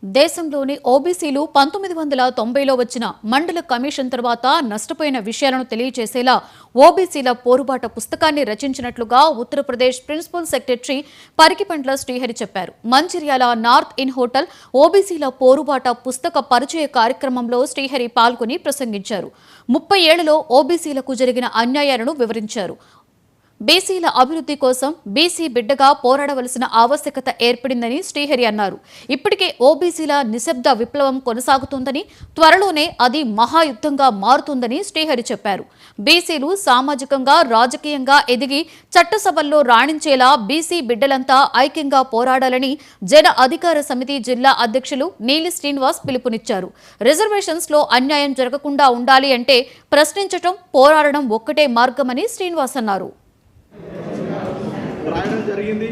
దేశంలోని ఓబీసీలు 1990లో వచ్చిన మండల కమిషన్ తర్వాత నష్టపోయిన విషయాలను తెలియజేసేలా ఓబీసీల పోరుబాట పుస్తకాన్ని రచించినట్లుగా ఉత్తరప్రదేశ్ ప్రిన్సిపల్ సెక్రటరీ పరికిపండ్ల శ్రీహరి చెప్పారు. మంచిర్యాల నార్త్ ఇన్ హోటల్ ఓబీసీల పోరుబాట పుస్తక పరిచయ కార్యక్రమంలో శ్రీహరి పాల్గొని ప్రసంగించారు. 30 ఏళ్లలో ఓబీసీలకు జరిగిన అన్యాయాలను వివరించారు. బీసీల అభివృద్ధి కోసం బీసీ బిడ్డగా పోరాడవలసిన ఆవశ్యకత ఏర్పడిందని శ్రీహరి అన్నారు. ఇప్పటికే ఓబీసీల నిశ్శబ్ద విప్లవం కొనసాగుతోందని, త్వరలోనే అది మహాయుద్ధంగా మారుతుందని శ్రీహరి చెప్పారు. బీసీలు సామాజికంగా, రాజకీయంగా ఎదిగి చట్టసభల్లో రాణించేలా బీసీ బిడ్డలంతా ఐక్యంగా పోరాడాలని జన అధికార సమితి జిల్లా అధ్యక్షులు నీలి శ్రీనివాస్ పిలుపునిచ్చారు. రిజర్వేషన్స్ లో అన్యాయం జరగకుండా ఉండాలి అంటే ప్రశ్నించటం, పోరాడడం ఒక్కటే మార్గమని శ్రీనివాస్ అన్నారు. రాయడం జరిగింది.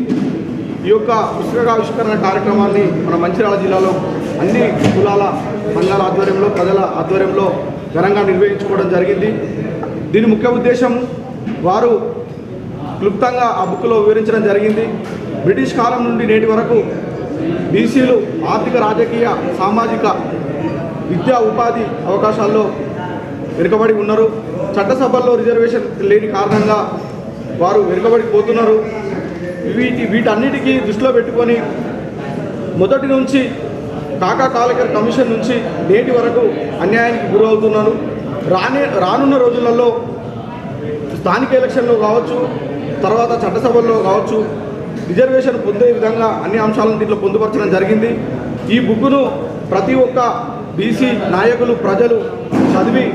ఈ యొక్క పుస్తకావిష్కరణ కార్యక్రమాన్ని మన మంచిర్యాల జిల్లాలో అన్ని కులాల సంఘాల ఆధ్వర్యంలో, ప్రజల ఆధ్వర్యంలో ఘనంగా నిర్వహించుకోవడం జరిగింది. దీని ముఖ్య ఉద్దేశం వారు క్లుప్తంగా ఆ బుక్లో వివరించడం జరిగింది. బ్రిటిష్ కాలం నుండి నేటి వరకు బీసీలు ఆర్థిక, రాజకీయ, సామాజిక, విద్యా, ఉపాధి అవకాశాల్లో వెనుకబడి ఉన్నారు. చట్టసభల్లో రిజర్వేషన్ లేని కారణంగా వారు వెనుకబడిపోతున్నారు. వీటన్నిటికీ దృష్టిలో పెట్టుకొని మొదటి నుంచి కాకా కాలేకర్ కమిషన్ నుంచి నేటి వరకు అన్యాయానికి గురవుతున్నారు. రానున్న రోజులలో స్థానిక ఎలక్షన్లో కావచ్చు, తర్వాత చట్టసభల్లో కావచ్చు, రిజర్వేషన్ పొందే విధంగా అన్ని అంశాలను దీంట్లో పొందుపరచడం జరిగింది. ఈ బుక్ను ప్రతి ఒక్క బీసీ నాయకులు, ప్రజలు చదివి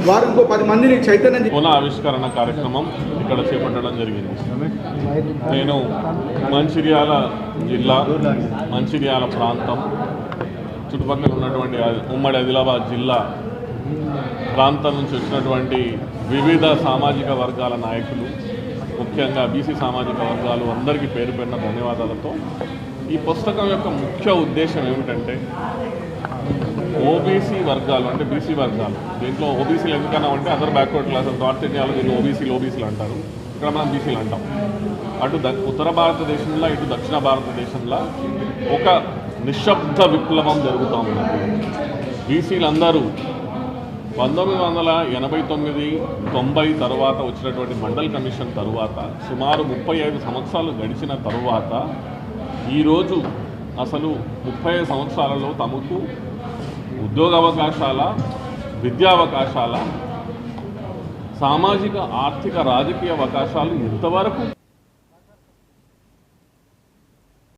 వారు ఇంకో 10 మందిని చైతన్యం ఆవిష్కరణ కార్యక్రమం ఇక్కడ చేపట్టడం జరిగింది. నేను మంచిర్యాల జిల్లా, మంచిర్యాల ప్రాంతం, చుట్టుపక్కల ఉన్నటువంటి ఉమ్మడి ఆదిలాబాద్ జిల్లా ప్రాంతం నుంచి వచ్చినటువంటి వివిధ సామాజిక వర్గాల నాయకులు, ముఖ్యంగా బీసీ సామాజిక వర్గాలు అందరికీ పేరు పేరున ధన్యవాదాలతో ఈ పుస్తకం యొక్క ముఖ్య ఉద్దేశం ఏమిటంటే ఓబీసీ వర్గాలు అంటే బీసీ వర్గాలు, దీంట్లో ఓబీసీలు ఎందుకన్నా అంటే అదర్ బ్యాక్వర్డ్ క్లాస్ నార్త్ ఇండియాలో దీన్ని ఓబీసీలు అంటారు, ఇక్కడ మనం బీసీలు అంటాం. అటు ఉత్తర భారతదేశంలో, ఇటు దక్షిణ భారతదేశంలో ఒక నిశ్శబ్ద విప్లవం జరుగుతూ ఉన్నది. బీసీలందరూ 1989-90 తర్వాత వచ్చినటువంటి మండల్ కమిషన్ తరువాత సుమారు 35 సంవత్సరాలు గడిచిన తరువాత ఈరోజు అసలు 35 సంవత్సరాలలో తమకు ఉద్యోగ అవకాశాల, విద్యా అవకాశాల, సామాజిక, ఆర్థిక, రాజకీయ అవకాశాలు ఎంతవరకు